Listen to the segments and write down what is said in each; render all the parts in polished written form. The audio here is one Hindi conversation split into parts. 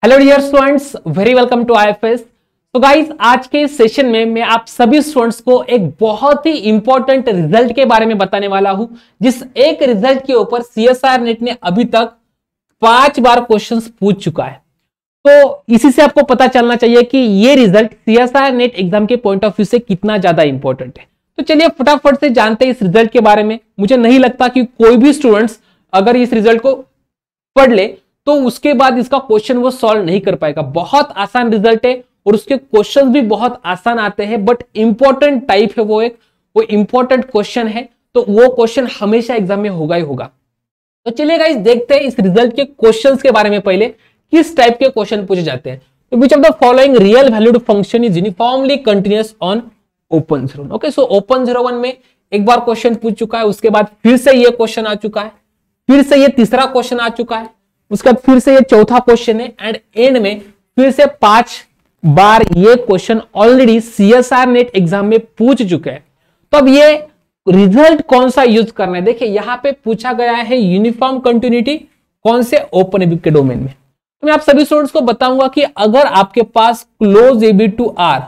Hello dear students, very welcome to IFS. तो गाइस, आज के सेशन में मैं आप सभी स्टूडेंट्स को एक बहुत ही इंपॉर्टेंट रिजल्ट के बारे में बताने वाला हूं, जिस एक रिजल्ट के ऊपर सीएसआर नेट ने अभी तक 5 बार क्वेश्चंस पूछ चुका है। तो इसी से आपको पता चलना चाहिए कि ये रिजल्ट सीएसआर नेट एग्जाम के पॉइंट ऑफ व्यू से कितना ज्यादा इंपॉर्टेंट है। तो चलिए फटाफट से जानते हैं इस रिजल्ट के बारे में। मुझे नहीं लगता कि कोई भी स्टूडेंट्स अगर इस रिजल्ट को पढ़ ले तो उसके बाद इसका क्वेश्चन वो सॉल्व नहीं कर पाएगा। बहुत आसान रिजल्ट है और उसके क्वेश्चन भी बहुत आसान आते हैं, बट इंपॉर्टेंट टाइप है वो इंपॉर्टेंट क्वेश्चन है, तो वो क्वेश्चन हमेशा एग्जाम में होगा ही होगा। तो चलिए गाइस, देखते हैं इस रिजल्ट के क्वेश्चंस के बारे में। पहले किस टाइप के क्वेश्चन पूछे जाते हैं। तो which of the following real valued function is uniformly continuous on open zero. Okay, so open 01 में एक बार क्वेश्चन पूछ चुका है, उसके बाद फिर से ये क्वेश्चन आ चुका है, फिर से ये तीसरा क्वेश्चन आ चुका है, उसका फिर से ये चौथा क्वेश्चन है, एंड एंड में फिर से 5 बार ये question already CSR net exam में पूछ चुके हैं। तो अब ये रिजल्ट कौन सा यूज करना है, देखिए यहां पे पूछा गया है यूनिफॉर्म कंटिन्यूटी कौन से ओपन एबी के डोमेन में। तो मैं आप सभी स्टूडेंट्स को बताऊंगा कि अगर आपके पास क्लोज एबी टू आर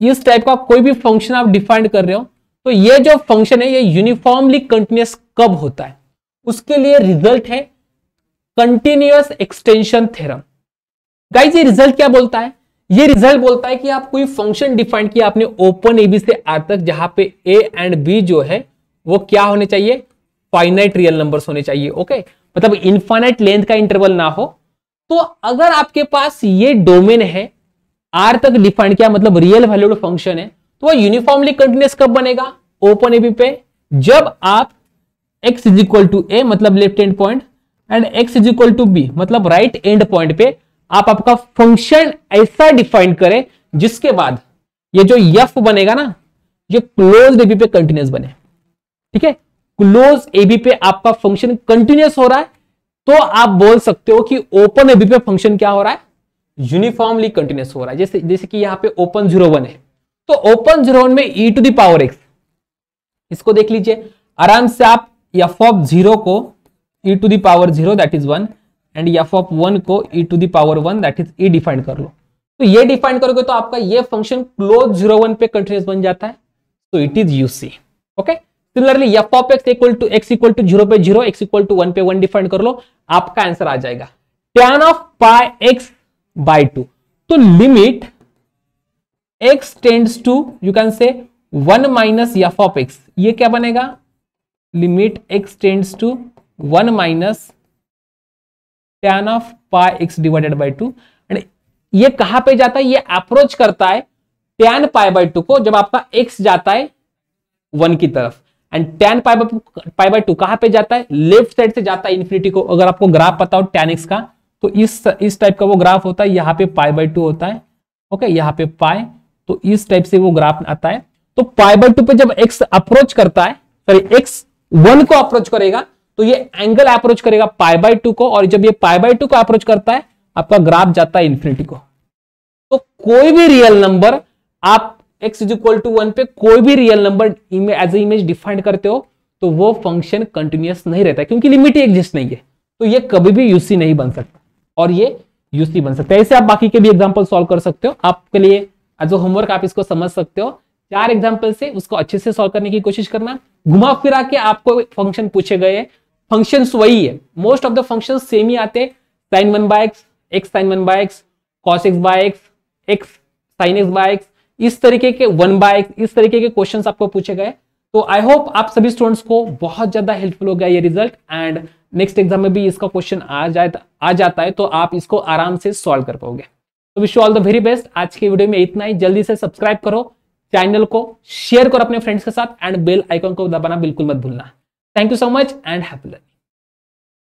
इस टाइप का कोई भी फंक्शन आप डिफाइन कर रहे हो, तो ये जो फंक्शन है ये यूनिफॉर्मली कंटिन्यूअस कब होता है, उसके लिए रिजल्ट है कंटिन्यूअस एक्सटेंशन थ्योरम। गाइस, ये रिजल्ट क्या बोलता है? ये रिजल्ट बोलता है कि आप कोई फंक्शन डिफाइन किया आपने ओपन ए बी से आर तक, जहां पे ए एंड बी जो है वो क्या होने चाहिए, फाइनाइट रियल नंबर्स होने चाहिए। ओके, मतलब इनफाइनाइट लेंथ का इंटरवल ना हो। तो अगर आपके पास ये डोमेन है आर तक डिफाइन किया, मतलब रियल वैल्यूड फंक्शन है, तो वो यूनिफॉर्मली कंटिन्यूअस कब बनेगा ओपन ए बी पे, जब आप x is equal to A मतलब left hand point and x is equal to B मतलब राइट एंड पॉइंट पे आप आपका फंक्शन ऐसा डिफाइन करें जिसके बाद ये जो f बनेगा ना, ये क्लोज एबी पे कंटिन्यूअस बने। ठीक है, क्लोज एबी पे आपका फंक्शन कंटिन्यूअस हो रहा है, तो आप बोल सकते हो कि ओपन एबी पे फंक्शन क्या हो रहा है, यूनिफॉर्मली कंटिन्यूअस हो रहा है। जैसे कि यहां पे ओपन 01 है, तो ओपन 01 में e to the power x, इसको देख लीजिए आराम से आप f ऑफ 0 को e to the power 0 that is 1 and f of 1 को e to the power 1 that is e define कर लो। तो ये डिफाइन करोगे तो आपका ये फंक्शन क्लोज 01 पे कंटिन्यूअस बन जाता है, तो it is UC. Okay, similarly f of x equal to 0 पे 0, x इक्वल टू 1 पे 1 डिफाइन कर लो, आपका आंसर आ जाएगा tan of pi x by 2। तो limit x tends to you can say 1 minus f of x, ये क्या बनेगा, limit x tends to 1 minus tan of pi x divided by 2। And ये कहां पे जाता है, ये अप्रोच करता है tan पाई बाय 2 को, जब आपका x जाता है 1 की तरफ, एंड tan पाई बाय 2 कहां पे जाता है, लेफ्ट साइड से जाता है इंफिनिटी को। अगर आपको ग्राफ पता हो tan x का, तो इस टाइप का वो ग्राफ होता है, यहाँ पे पाई बाय 2 होता है। ओके, यहाँ पे पाई, तो इस टाइप से वो ग्राफ आता है। तो पाई बाय 2 पे जब x अप्रोच करता है, सॉरी x 1 को अप्रोच करेगा, तो ये एंगल अप्रोच करेगा पाई बाय 2 को, और जब ये पाई बाय 2 को अप्रोच करता है आपका ग्राफ जाता है इंफिनिटी को। तो कोई भी रियल नंबर आप x इज इक्वल टू 1 पे कोई भी real number as a image define करते हो, तो वो फंक्शन कंटिन्यूअस नहीं रहता, क्योंकि लिमिट ही एग्जिस्ट नहीं है, तो ये कभी भी यूसी नहीं बन सकता और ये यूसी बन सकता है। ऐसे आप बाकी के भी एग्जाम्पल सॉल्व कर सकते हो, आपके लिए एज ए होमवर्क आप इसको समझ सकते हो। 4 एग्जाम्पल से उसको अच्छे से सॉल्व करने की कोशिश करना। घुमा फिरा के आपको फंक्शन पूछे गए, फंक्शंस वही है, most of the functions same ही आते हैं, sin 1 by x sin 1 by x, cos x by x sin x by x, इस तरीके के 1 बाय x, इस तरीके के क्वेश्चंस आपको पूछे गए। तो आई होप आप सभी स्टूडेंट्स को बहुत ज्यादा हेल्पफुल हो गया ये रिजल्ट, एंड नेक्स्ट एग्जाम में भी इसका क्वेश्चन आ जाता है तो आप इसको आराम से सॉल्व कर पाओगे। तो wish you all the very best. आज के वीडियो में इतना ही, जल्दी से सब्सक्राइब करो, चैनल को शेयर करो अपने फ्रेंड्स के साथ, एंड बेल आइकन को दबाना बिल्कुल मत भूलना। Thank you so much and happy learning.